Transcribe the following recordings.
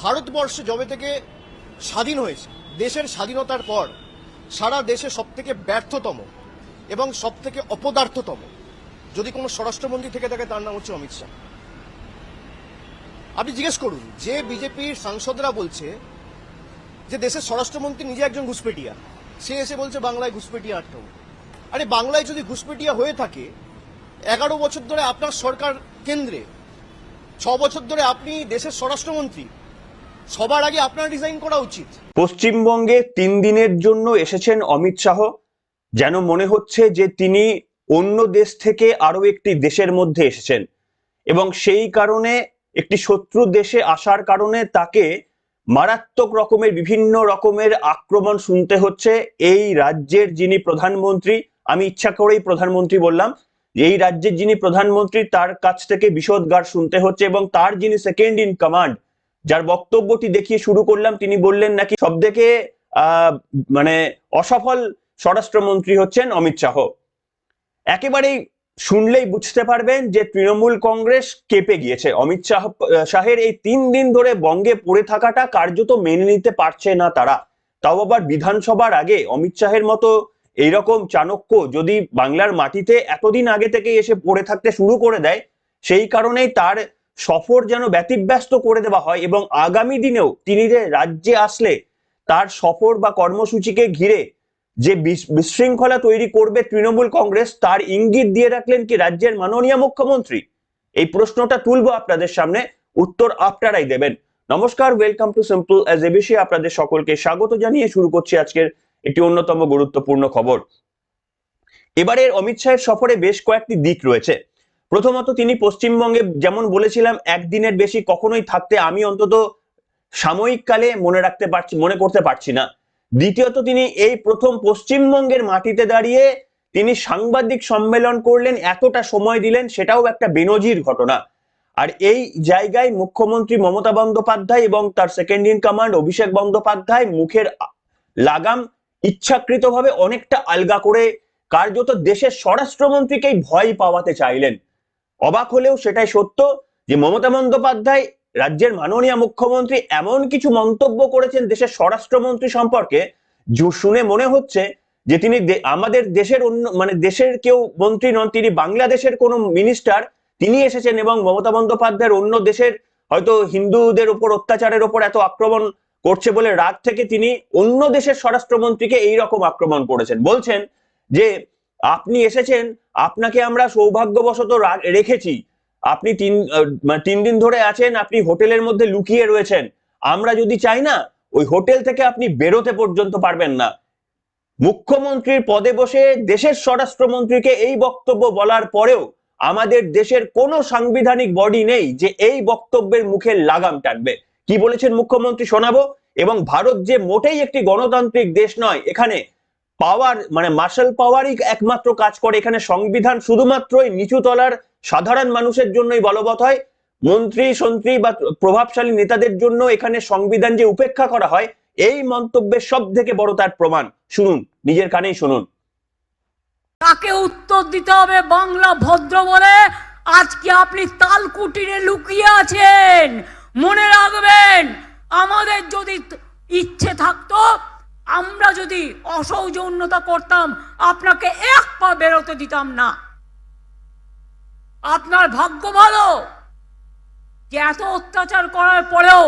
ভারতবর্ষ যবে থেকে স্বাধীন হয়েছে, দেশের স্বাধীনতার পর সারা দেশে সবথেকে ব্যর্থতম এবং সবথেকে অপদার্থতম যদি কোনো স্বরাষ্ট্রমন্ত্রী থেকে থাকে তার নাম হচ্ছে অমিত শাহ। আপনি জিজ্ঞেস করুন, যে বিজেপির সাংসদরা বলছে যে দেশের স্বরাষ্ট্রমন্ত্রী নিজে একজন ঘুষপেটিয়া, সে এসে বলছে বাংলায় ঘুষপেটিয়া আটকাবো। আরে বাংলায় যদি ঘুষপেটিয়া হয়ে থাকে, 11 বছর ধরে আপনার সরকার কেন্দ্রে, 6 বছর ধরে আপনি দেশের স্বরাষ্ট্রমন্ত্রী, সবার আগে আপনার রিজাইন করা উচিত। পশ্চিমবঙ্গে 3 দিনের জন্য এসেছেন অমিত শাহ। যেন মনে হচ্ছে যে তিনি অন্য দেশ থেকে আরো একটি দেশের মধ্যে এসেছেন এবং সেই কারণে একটি শত্রু দেশে আসার কারণে তাকে মারাত্মক রকমের বিভিন্ন রকমের আক্রমণ শুনতে হচ্ছে। এই রাজ্যের যিনি প্রধানমন্ত্রী, আমি ইচ্ছা করেই প্রধানমন্ত্রী বললাম, এই রাজ্যের যিনি প্রধানমন্ত্রী তার কাছ থেকে বিষোদগার শুনতে হচ্ছে এবং তার যিনি সেকেন্ড ইন কমান্ড, যার বক্তব্যটি দেখিয়ে শুরু করলাম, তিনি বললেন নাকি সবথেকে মানে অসফল স্বরাষ্ট্রমন্ত্রী হচ্ছেন অমিত শাহ। একেবারেই শুনলেই বুঝতে পারবেন যে তৃণমূল কংগ্রেস কেঁপে গিয়েছে। অমিত শাহের এই 3 দিন ধরে বঙ্গে পড়ে থাকাটা কার্যত মেনে নিতে পারছে না তারা। তাও আবার বিধানসভার আগে অমিত শাহের মতো এইরকম চাণক্য যদি বাংলার মাটিতে এতদিন আগে থেকে এসে পড়ে থাকতে শুরু করে দেয়, সেই কারণেই তার সফর যেন ব্যতিব্যস্ত করে দেওয়া হয় এবং আগামী দিনেও তিনি যে রাজ্যে আসলে তার সফর বা কর্মসূচিকে ঘিরে যে বিশৃঙ্খলা তৈরি করবে তৃণমূল কংগ্রেস, তার ইঙ্গিত দিয়ে রাখলেন কি রাজ্যের মাননীয় মুখ্যমন্ত্রী? এই প্রশ্নটা তুলবো আপনাদের সামনে, উত্তর আপনারাই দেবেন। নমস্কার, welcome to simple as ABC. আপনাদের সকলকে স্বাগত জানিয়ে শুরু করছি আজকের একটি অন্যতম গুরুত্বপূর্ণ খবর। এবারের অমিত শাহের সফরে বেশ কয়েকটি দিক রয়েছে। প্রথমত, তিনি পশ্চিমবঙ্গে যেমন বলেছিলাম একদিনের বেশি কখনোই থাকতে আমি অন্তত সাময়িককালে মনে করতে পারছি না। দ্বিতীয়ত, তিনি এই প্রথম পশ্চিমবঙ্গের মাটিতে দাঁড়িয়ে তিনি সাংবাদিক সম্মেলন করলেন, এতটা সময় দিলেন, সেটাও একটা বেনজির ঘটনা। আর এই জায়গায় মুখ্যমন্ত্রী মমতা বন্দ্যোপাধ্যায় এবং তার second in command Abhishek Bandyopadhyay মুখের লাগাম ইচ্ছাকৃতভাবে অনেকটা আলগা করে কার্যত দেশের স্বরাষ্ট্রমন্ত্রীকেই ভয় পাওয়াতে চাইলেন। অবাক হলেও সেটাই সত্য যে মমতা বন্দ্যোপাধ্যায় রাজ্যের মাননীয় মুখ্যমন্ত্রী এমন কিছু মন্তব্য করেছেন দেশের স্বরাষ্ট্রমন্ত্রী সম্পর্কে, শুনে মনে হচ্ছে যে তিনি আমাদের দেশের দেশের কেউ মন্ত্রী নন, তিনি বাংলাদেশের কোন মিনিস্টার, তিনি এসেছেন এবং মমতা বন্দ্যোপাধ্যায়ের অন্য দেশের হয়তো হিন্দুদের উপর অত্যাচারের উপর এত আক্রমণ করছে বলে রাগ থেকে তিনি অন্য দেশের স্বরাষ্ট্রমন্ত্রীকে এইরকম আক্রমণ করেছেন। বলছেন যে আপনি এসেছেন, আপনাকে আমরা সৌভাগ্যবশত রেখেছি, আপনি 3 দিন ধরে আছেন, আপনি হোটেলের মধ্যে লুকিয়ে রয়েছেন, আমরা যদি চাই না ওই হোটেল থেকে আপনি বেরোতে পর্যন্ত পারবেন না। মুখ্যমন্ত্রীর পদে বসে দেশের স্বরাষ্ট্রমন্ত্রীকে এই বক্তব্য বলার পরেও আমাদের দেশের কোনো সাংবিধানিক বডি নেই যে এই বক্তব্যের মুখে লাগাম টানবে। কি বলেছেন মুখ্যমন্ত্রী শোনাবো। এবং ভারত যে মোটেই একটি গণতান্ত্রিক দেশ নয়, এখানে পাওয়ার মার্শাল পাওয়ারই একমাত্র কাজ করে, এখানে সংবিধান শুধুমাত্রই নিচু তলার সাধারণ মানুষের জন্যই বলবৎ হয়, মন্ত্রী সন্ত্রী বা প্রভাবশালী নেতাদের জন্য এখানে সংবিধান যে উপেক্ষা করা হয়, এই মন্তব্যের সব থেকে বড় তার প্রমাণ। শুনুন, নিজের কানেই শুনুন। তাকে উত্তর দিতে হবে বাংলা ভদ্র বলে। আজকে আপনি তালকুটিরে লুকিয়ে আছেন, মনে রাখবেন আমাদের যদি ইচ্ছে থাকতো, আমরা যদি অসৌজন্যতা করতাম, আপনাকে এক পা বেরোতে দিতাম না। আপনার ভাগ্য ভালো যে এত অত্যাচার করার পরেও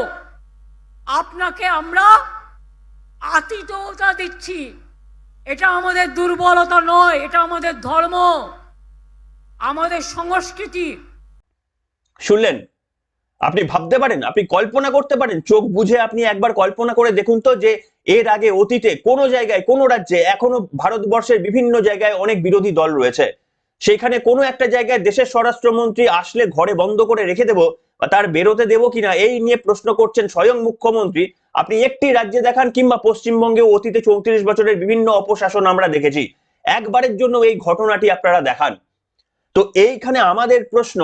আপনাকে আমরা আতিথ্যতা দিচ্ছি। এটা আমাদের দুর্বলতা নয়, এটা আমাদের ধর্ম, আমাদের সংস্কৃতি। শুনলেন? আপনি ভাবতে পারেন, আপনি কল্পনা করতে পারেন, চোখ বুঝে আপনি একবার কল্পনা করে দেখুন তো যে এর আগে অতীতে কোনো জায়গায় কোনো রাজ্যে এখনো ভারতবর্ষের বিভিন্ন জায়গায় অনেক বিরোধী দল রয়েছে, সেখানে কোনো একটা জায়গায় দেশের স্বরাষ্ট্রমন্ত্রী আসলে ঘরে বন্ধ করে রেখে দেবো বা তার বেরোতে দেবো কিনা এই নিয়ে প্রশ্ন করছেন স্বয়ং মুখ্যমন্ত্রী। আপনি একটি রাজ্যে দেখান কিংবা পশ্চিমবঙ্গে অতীতে 34 বছরের বিভিন্ন অপশাসন আমরা দেখেছি, একবারের জন্য এই ঘটনাটি আপনারা দেখান। তো এইখানে আমাদের প্রশ্ন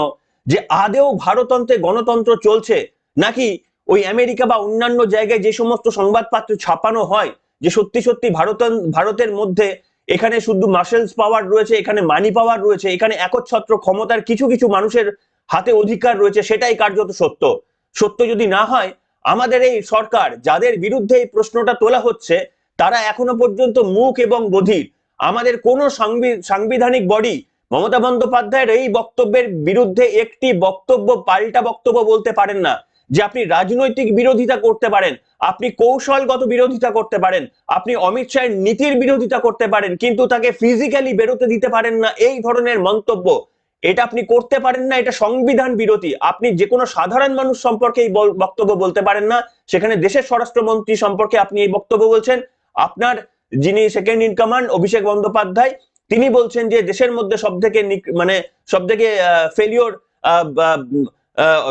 যে আদেও ভারততন্ত্রে গণতন্ত্র চলছে নাকি ওই আমেরিকা বা অন্যান্য জায়গায় যে সমস্ত সংবাদপত্র ছাপানো হয় যে সত্যি সত্যি ভারতের মধ্যে এখানে শুধু মার্শালস পাওয়ার রয়েছে, এখানে মানি পাওয়ার রয়েছে, এখানে একচ্ছত্র ক্ষমতার কিছু কিছু মানুষের হাতে অধিকার রয়েছে, সেটাই কার্যত সত্য। সত্য যদি না হয় আমাদের এই সরকার যাদের বিরুদ্ধে এই প্রশ্নটা তোলা হচ্ছে তারা এখনো পর্যন্ত মুখ এবং বধির। আমাদের কোন সাংবিধানিক বডি মমতা বন্দ্যোপাধ্যায়ের এই বক্তব্যের বিরুদ্ধে একটি বক্তব্য, পাল্টা বক্তব্য বলতে পারেন না। যে আপনি রাজনৈতিক বিরোধিতা করতে পারেন, আপনি কৌশলগত বিরোধিতা করতে পারেন, আপনি অমিত শাহের নীতির বিরোধিতা করতে পারেন, কিন্তু তাকে ফিজিক্যালি বেরোতে দিতে পারেন না, এই ধরনের মন্তব্য এটা আপনি করতে পারেন না। এটা সংবিধান বিরোধী। আপনি যে কোনো সাধারণ মানুষ সম্পর্কে এই বক্তব্য বলতে পারেন না, সেখানে দেশের স্বরাষ্ট্রমন্ত্রী সম্পর্কে আপনি এই বক্তব্য বলছেন। আপনার যিনি second in command Abhishek Bandyopadhyay, তিনি বলছেন যে দেশের মধ্যে সবথেকে ফেলিওর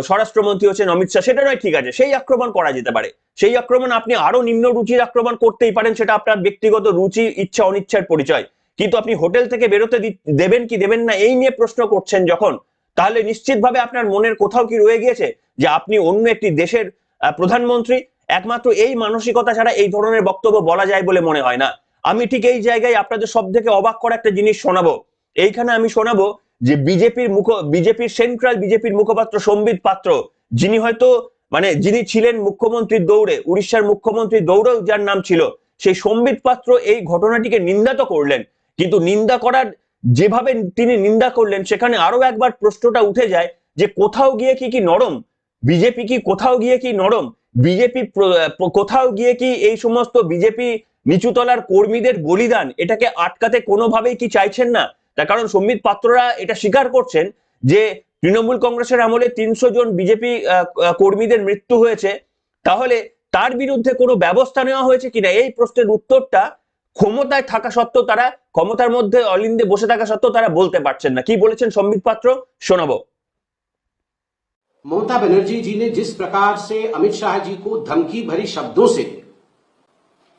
স্বরাষ্ট্রমন্ত্রী হচ্ছেন অমিত শাহ। সেটা নয়, ঠিক আছে, সেই আক্রমণ করা যেতে পারে। সেই আক্রমণ আপনি আরো নিম্ন রুচির আক্রমণ করতেই পারেন, সেটা আপনার ব্যক্তিগত রুচি, ইচ্ছা অনিচ্ছার পরিচয়। কিন্তু আপনি হোটেল থেকে বেরোতে দেবেন কি দেবেন না এই নিয়ে প্রশ্ন করছেন যখন, তাহলে নিশ্চিতভাবে আপনার মনের কোথাও কি রয়ে গিয়েছে যে আপনি অন্য একটি দেশের প্রধানমন্ত্রী। একমাত্র এই মানসিকতা ছাড়া এই ধরনের বক্তব্য বলা যায় বলে মনে হয় না। আমি ঠিক এই জায়গায় আপনাদের সব থেকে অবাক করা একটা জিনিস শোনাবো। এইখানে আমি শোনাবো যে বিজেপির সেন্ট্রাল বিজেপির মুখপাত্র সম্বিত পাত্র, যিনি হয়তো যিনি ছিলেন মুখ্যমন্ত্রীর দৌড়ে, উড়িষ্যার মুখ্যমন্ত্রীর দৌড়েও যার নাম ছিল, সেই সম্বিত পাত্র এই ঘটনাটিকে নিন্দা তো করলেন, কিন্তু নিন্দা করার যেভাবে তিনি নিন্দা করলেন সেখানে আরো একবার প্রশ্নটা উঠে যায় যে কোথাও গিয়ে কি নরম বিজেপি, কি কোথাও গিয়ে কি নরম বিজেপি, কোথাও গিয়ে কি এই সমস্ত বিজেপি নিচুতলার কর্মীদের বলিদান এটাকে আটকাতে কোনোভাবেই কি চাইছেন না? তার কারণ সম্বিত পাত্ররা এটা স্বীকার করছেন যে তৃণমূল কংগ্রেসের আমলে 300 জন বিজেপি কর্মীদের মৃত্যু হয়েছে, তাহলে তার বিরুদ্ধে কোনো ব্যবস্থা নেওয়া হয়েছে কিনা এই প্রশ্নের উত্তরটা ক্ষমতায় থাকা সত্ত্বেও, তারা ক্ষমতার মধ্যে অলিন্দে বসে থাকা সত্ত্বেও তারা বলতে পারছেন না। কি বলেছেন সম্বিত পাত্র শোনাবো। ममता बनर्जी जी ने जिस प्रकार से अमित शाह जी को धमकी भरी शब्दों से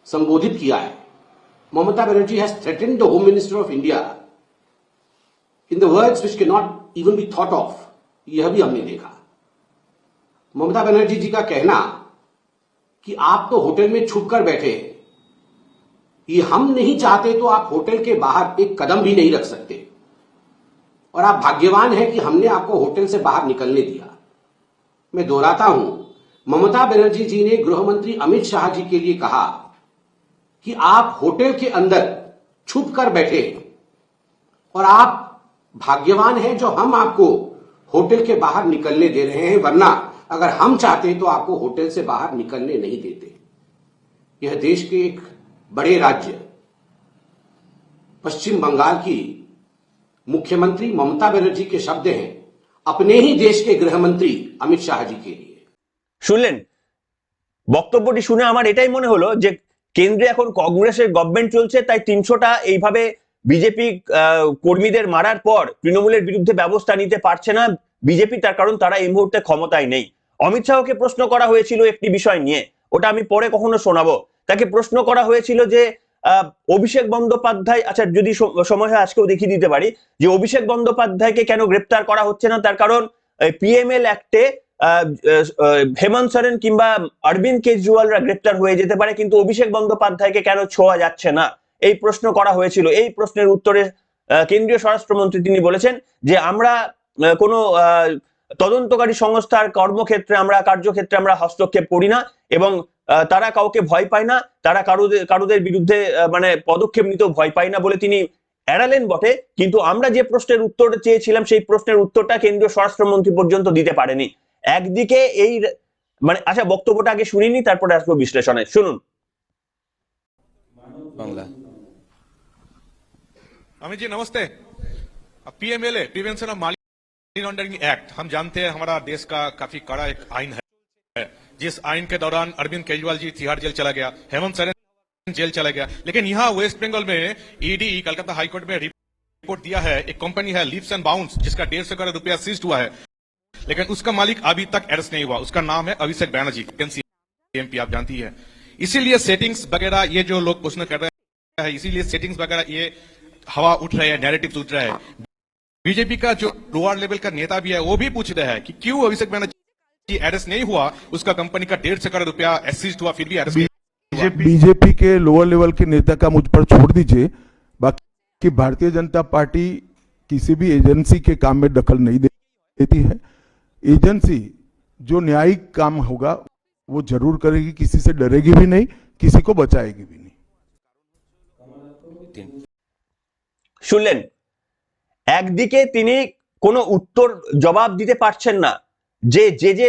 संबोधित किया है, Mamata Banerjee has threatened the home minister of India in the words which can not even be thought of. यह भी हमने देखा। ममता बनर्जी जी का कहना कि आप तो होटल में छुप कर बैठे हैं, ये हम नहीं चाहते तो आप होटल के बाहर एक कदम भी नहीं रख सकते, और आप भाग्यवान हैं कि हमने आपको होटल से बाहर निकलने दिया। मैं दोहराता हूं, ममता बनर्जी जी ने गृह मंत्री अमित शाह जी के लिए कहा कि आप होटल के अंदर छुप कर बैठे और आप भाग्यवान हैं जो हम आपको होटल के बाहर निकलने दे रहे हैं, वरना अगर हम चाहते तो आपको होटल से बाहर निकलने नहीं देते। यह देश के एक बड़े राज्य पश्चिम बंगाल की मुख्यमंत्री ममता बनर्जी के शब्द हैं अपने ही देश के गृह मंत्री अमित शाह जी के लिए। শুনলেন বক্তব্যটি শুনে আমার এটাই মনে হলো যে কেন্দ্রে এখন কংগ্রেসের গভর্নমেন্ট চলছে, তাই 300টা এইভাবে বিজেপি কর্মীদের মারার পর তৃণমূলের বিরুদ্ধে ব্যবস্থা নিতে পারছে না বিজেপি, তার কারণ তারা এই মুহূর্তে ক্ষমতায় নেই। অমিত শাহকে প্রশ্ন করা হয়েছিল একটি বিষয় নিয়ে, ওটা আমি পরে কখনো শোনাবো। তাকে প্রশ্ন করা হয়েছিল যে অভিষেক বন্দ্যোপাধ্যায়, আচ্ছা যদি সময় হয় আজকেও দেখিয়ে দিতে পারি, যে অভিষেক বন্দ্যোপাধ্যায়কে কেন গ্রেপ্তার করা হচ্ছে না, তার কারণ পিএমএল অ্যাক্টে হেমন্ত সোরেন কিংবা অরবিন্দ কেজরিওয়ালরা গ্রেপ্তার হয়ে যেতে পারে, কিন্তু অভিষেক বন্দ্যোপাধ্যায়কে কেন ছোঁয়া যাচ্ছে না, এই প্রশ্ন করা হয়েছিল। এই প্রশ্নের উত্তরে কেন্দ্রীয় স্বরাষ্ট্রমন্ত্রী তিনি বলেছেন যে আমরা কোনো তদন্তকারী সংস্থার কার্যক্ষেত্রে আমরা হস্তক্ষেপ করি না, এবং তারা কাউকে ভয় পায় না, তারা কারোদের বিরুদ্ধে পদক্ষেপ নিতেও ভয় পায় না বলে তিনি এড়ালেন বটে, কিন্তু আমরা যে প্রশ্নের উত্তর চেয়েছিলাম সেই প্রশ্নের উত্তরটা কেন্দ্রীয় স্বরাষ্ট্রমন্ত্রী পর্যন্ত দিতে পারেনি। একদিকে এই আচ্ছা বক্তব্যটা আগে শুনিনি, তারপরে আসবো বিশ্লেষণে। শুনুন। बांग्ला अमित जी नमस्ते। PMLA prevention of money laundering act हम जानते हैं हमारा देश का काफी कड़ा एक आइन है, जिस आइन के दौरान अरविंद केजरीवाल जी तिहाड़ जेल चला गया, हेमंत सोरेन जेल चला गया, लेकिन यहाँ वेस्ट बंगाल में ईडी कलकत्ता हाईकोर्ट में रिपोर्ट दिया है, एक कंपनी है लीप्स एंड बाउंस जिसका 150 करोड़ रुपया सीज हुआ है, लेकिन उसका मालिक अभी तक अरेस्ट नहीं हुआ। उसका नाम है अभिषेक बैनर्जी, एमपी आप जानती है। इसीलिए सेटिंग्स वगैरह ये जो लोग प्रश्न कर रहे हैं, इसीलिए सेटिंग्स वगैरह ये हवा उठ रहे हैं, नैरेटिव उठ रहा है। बीजेपी का जो लोअर लेवल का नेता भी है वो भी पूछ रहे हैं कि क्यों अभिषेक बैनर्जी अरेस्ट नहीं हुआ, उसका कंपनी का 150 करोड़ रुपया सीज हुआ फिर भी अरेस्ट नहीं हुआ। बीजेपी के लोअर लेवल के नेता का मुझ पर छोड़ दीजिए, बाकी भारतीय जनता पार्टी किसी भी एजेंसी के काम में दखल नहीं देती है। एजेंसी जो न्यायिक काम होगा वो जरूर करेगी, किसी से डरेगी भी नहीं, किसी को बचाएगी भी नहीं। শুনলেন, একদিকে তিনি কোনো উত্তর জবাব দিতে পারছেন না, যে যে যে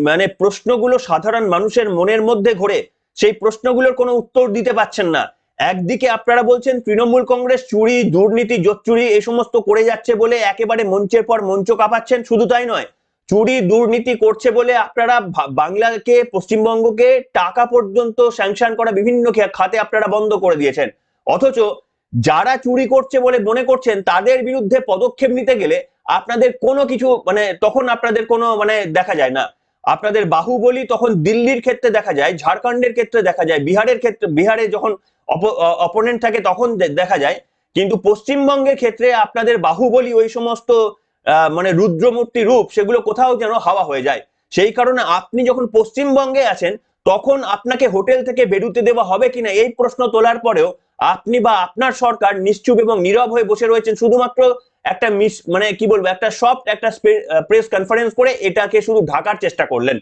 মানে প্রশ্নগুলো সাধারণ মানুষের মনের মধ্যে ঘোরে সেই প্রশ্নগুলোর কোনো উত্তর দিতে পারছেন না। একদিকে আপনারা বলছেন তৃণমূল কংগ্রেস চুরি, দুর্নীতি, জোচ্চুরি এই সমস্ত করে যাচ্ছে বলে একেবারে মঞ্চের পর মঞ্চ কাঁপাচ্ছেন। শুধু তাই নয়, চুরি দুর্নীতি করছে বলে আপনারা বাংলাকে, পশ্চিমবঙ্গকে টাকা পর্যন্ত স্যাংশন করা বিভিন্ন খাতে আপনারা বন্ধ করে দিয়েছেন। অথচ যারা চুরি করছে বলে মনে করছেন তাদের বিরুদ্ধে পদক্ষেপ নিতে গেলে আপনাদের কোনো কিছু মানে তখন আপনাদের কোনো মানে দেখা যায় না। আপনাদের বাহুবলী তখন দিল্লির ক্ষেত্রে দেখা যায়, ঝাড়খণ্ডের ক্ষেত্রে দেখা যায়, বিহারের ক্ষেত্রে, বিহারে যখন অপোনেন্ট থাকে তখন দেখা যায়, কিন্তু পশ্চিমবঙ্গের ক্ষেত্রে আপনাদের বাহুবলী ওই সমস্ত মানে রুদ্রমূর্তি রূপ সেগুলো কোথাও যেন হাওয়া হয়ে যায়। সেই কারণে আপনি যখন পশ্চিমবঙ্গে আছেন তখন আপনাকে হোটেল থেকে বেরোতে দেওয়া হবে কিনা এই প্রশ্ন তোলার পরেও আপনি বা আপনার সরকার নিশ্চুপ এবং নীরব হয়ে বসে রয়েছেন, শুধুমাত্র একটা মানে কি বলবো, একটা সফট একটা প্রেস কনফারেন্স করে এটাকে শুধু ঢাকার চেষ্টা করলেন।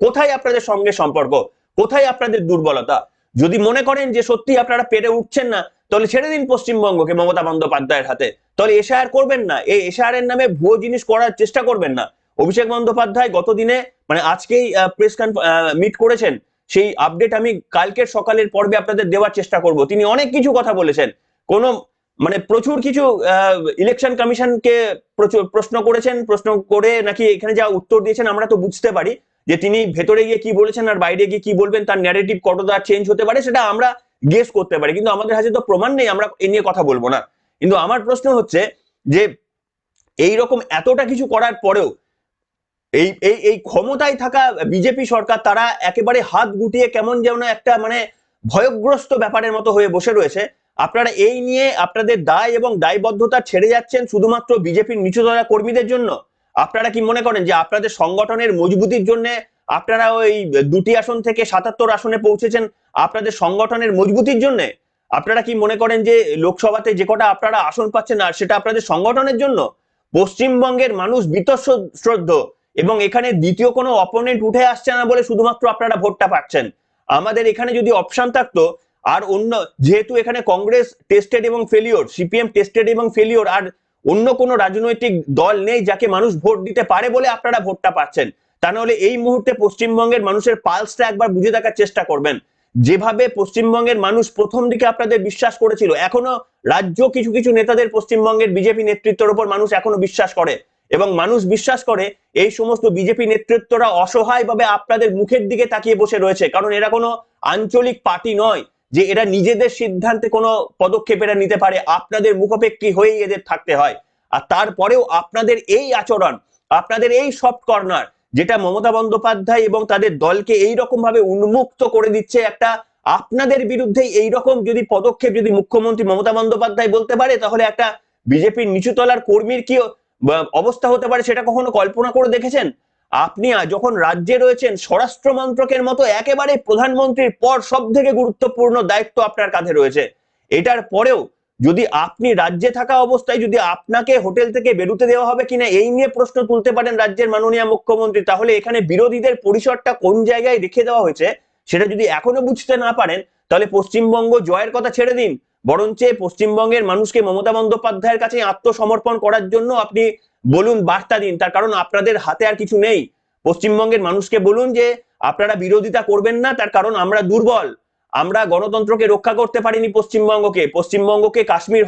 কোথায় আপনাদের সঙ্গে সম্পর্ক, কোথায় আপনাদের দুর্বলতা? যদি মনে করেন যে সত্যি আপনারা পেরে উঠছেন না, তাহলে ছেড়ে দিন পশ্চিমবঙ্গকে মমতা বন্দ্যোপাধ্যায়ের হাতে। তাহলে এশায়ার করবেন না, এই এশায়ারের নামে ভুয়ো জিনিস করার চেষ্টা করবেন না। অভিষেক বন্দ্যোপাধ্যায় গতদিনে মানে আজকেই প্রেস মিট করেছেন, সেই আপডেট আমি কালকের সকালের পর্বে আপনাদের দেওয়ার চেষ্টা করব। তিনি অনেক কিছু কথা বলেছেন, কোনো মানে প্রচুর কিছু ইলেকশন কমিশনকে প্রচুর প্রশ্ন করেছেন, প্রশ্ন করে নাকি এখানে যা উত্তর দিয়েছেন আমরা তো বুঝতে পারি যে তিনি ভেতরে গিয়ে কি বলেছেন আর বাইরে গিয়ে কি বলবেন, তার ন্যারেটিভ কতটা চেঞ্জ হতে পারে সেটা আমরা গেস করতে পারি, কিন্তু আমাদের হাতে তো প্রমাণ নেই, আমরা এ নিয়ে কথা বলবো না। কিন্তু আমার প্রশ্ন হচ্ছে যে এই রকম এতটা কিছু করার পরেও এই এই এই ক্ষমতায় থাকা বিজেপি সরকার তারা একেবারে হাত গুটিয়ে কেমন যেন একটা মানে ভয়গ্রস্ত ব্যাপারের মতো হয়ে বসে রয়েছে। আপনারা এই নিয়ে আপনাদের দায় এবং দায়বদ্ধতা ছেড়ে যাচ্ছেন শুধুমাত্র বিজেপির নিচুতলা কর্মীদের জন্য। আপনারা কি মনে করেন যে আপনাদের সংগঠনের মজবুতির জন্য আপনারা ওই 2টি আসন থেকে 77 আসনে পৌঁছেছেন আপনাদের সংগঠনের মজবুতির জন্য? আপনারা কি মনে করেন যে লোকসভাতে যে কটা আপনারা আসন পাচ্ছেন আর সেটা আপনাদের সংগঠনের জন্য? পশ্চিমবঙ্গের মানুষ বীতশ্রদ্ধ এবং এখানে দ্বিতীয় কোনো অপোনেন্ট উঠে আসছে না বলে শুধুমাত্র আপনারা ভোটটা পাচ্ছেন। আমাদের এখানে যদি অপশন থাকতো আর অন্য, যেহেতু এখানে কংগ্রেস টেস্টেড এবং ফেলিওর, সিপিএম টেস্টেড এবং ফেলিওর, আর অন্য কোনো রাজনৈতিক দল নেই যাকে মানুষ ভোট দিতে পারে বলে আপনারা ভোটটা পাচ্ছেন। তা নাহলে এই মুহূর্তে পশ্চিমবঙ্গের মানুষের পালসটা একবার বুঝে দেখার চেষ্টা করবেন। যেভাবে পশ্চিমবঙ্গের মানুষ প্রথম দিকে আপনাদের বিশ্বাস করেছিল, এখনো রাজ্য কিছু কিছু নেতাদের পশ্চিমবঙ্গের বিজেপি নেতৃত্বের উপর মানুষ এখনো বিশ্বাস করে, এবং মানুষ বিশ্বাস করে এই সমস্ত বিজেপি নেতৃত্বরা অসহায়ভাবে আপনাদের মুখের দিকে তাকিয়ে বসে রয়েছে, কারণ এরা কোনো আঞ্চলিক পার্টি নয় যে এরা নিজেদের সিদ্ধান্তে কোনো পদক্ষেপ এরা নিতে পারে, আপনাদের মুখাপেক্ষী হয়েই এদের থাকতে হয়। আর তারপরেও আপনাদের এই আচরণ, আপনাদের এই সফট কর্নার, যেটা মমতা বন্দ্যোপাধ্যায় এবং তাদের দলকে এই রকম ভাবে উন্মুক্ত করে দিচ্ছে, একটা আপনাদের বিরুদ্ধে এই রকম যদি পদক্ষেপ যদি মুখ্যমন্ত্রী মমতা বন্দ্যোপাধ্যায় বলতে পারে, তাহলে একটা বিজেপির নিচুতলার কর্মীর কি অবস্থা হতে পারে সেটা কখনো কল্পনা করে দেখেছেন? আপনি যখন রাজ্যে রয়েছেন, স্বরাষ্ট্র মন্ত্রকের মতো একেবারে প্রধানমন্ত্রীর পর সব থেকে গুরুত্বপূর্ণ দায়িত্ব আপনার কাঁধে রয়েছে। এটার পরেও যদি আপনি রাজ্যে থাকা অবস্থায় যদি আপনাকে হোটেল থেকে বেরোতে দেওয়া হবে কিনা এই নিয়ে প্রশ্ন তুলতে পারেন রাজ্যের মাননীয় মুখ্যমন্ত্রী, তাহলে এখানে বিরোধীদের পরিসরটা কোন জায়গায় রেখে দেওয়া হয়েছে সেটা যদি এখনো বুঝতে না পারেন, তাহলে পশ্চিমবঙ্গ জয়ের কথা ছেড়ে দিন, বরঞ্চ পশ্চিমবঙ্গের মানুষকে মমতা বন্দ্যোপাধ্যায়ের কাছে আত্মসমর্পণ করার জন্য আপনি বলুন, বার্তা দিন। তার কারণ আপনাদের হাতে আর কিছু নেই। পশ্চিমবঙ্গের মানুষকে বলুন যে আপনারা বিরোধিতা করবেন না, তার কারণ আমরা দুর্বল, আমরা গণতন্ত্রকে রক্ষা করতে পারিনি, পশ্চিমবঙ্গকে কাশ্মীর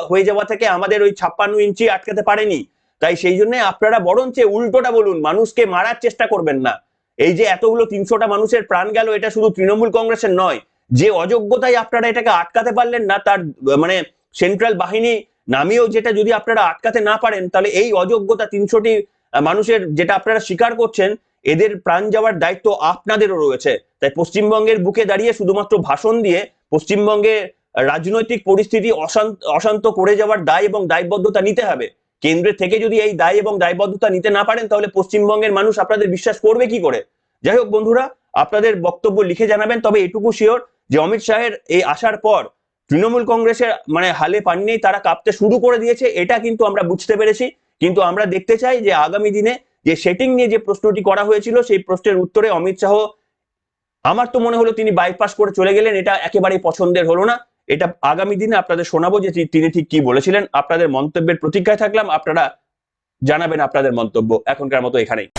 হয়ে যাওয়া থেকে আমাদের ওই 56 ইঞ্চি আটকাতে পারেনি। তাই সেই জন্য আপনারা বরঞ্চ উল্টোটা বলুন, মানুষকে মারার চেষ্টা করবেন না। এই যে এতগুলো 300টা মানুষের প্রাণ গেল, এটা শুধু তৃণমূল কংগ্রেসের নয়, যে অযোগ্যতায় আপনারা এটাকে আটকাতে পারলেন না, তার মানে সেন্ট্রাল বাহিনী নামিয়েও যেটা যদি আপনারা আটকাতে না পারেন, তাহলে এই অযোগ্যতা 300টি মানুষের যেটা আপনারা স্বীকার করছেন, এদের প্রাণ যাওয়ার দায়িত্ব আপনাদেরও রয়েছে। তাই পশ্চিমবঙ্গের বুকে দাঁড়িয়ে শুধুমাত্র ভাষণ দিয়ে পশ্চিমবঙ্গের রাজনৈতিক পরিস্থিতি অশান্ত করে যাওয়ার দায় এবং দায়বদ্ধতা নিতে হবে। কেন্দ্রের থেকে যদি এই দায় এবং দায়বদ্ধতা নিতে না পারেন, তাহলে পশ্চিমবঙ্গের মানুষ আপনাদের বিশ্বাস করবে কি করে? যাই হোক বন্ধুরা, আপনাদের বক্তব্য লিখে জানাবেন। তবে এটুকু শিওর যে অমিত শাহের এই আসার পর তৃণমূল কংগ্রেসের মানে হালে পানি নেই, তারা কাঁপতে শুরু করে দিয়েছে, এটা কিন্তু আমরা বুঝতে পেরেছি। কিন্তু আমরা দেখতে চাই যে আগামী দিনে যে সেটিং নিয়ে যে প্রশ্নটি করা হয়েছিল সেই প্রশ্নের উত্তরে অমিত শাহ আমার তো মনে হলো তিনি বাইপাস করে চলে গেলেন, এটা একেবারেই পছন্দের হলো না। এটা আগামী দিনে আপনাদের শোনাবো যে তিনি ঠিক কি বলেছিলেন। আপনাদের মন্তব্যের প্রতীক্ষায় থাকলাম, আপনারা জানাবেন আপনাদের মন্তব্য। এখনকার মতো এখানেই।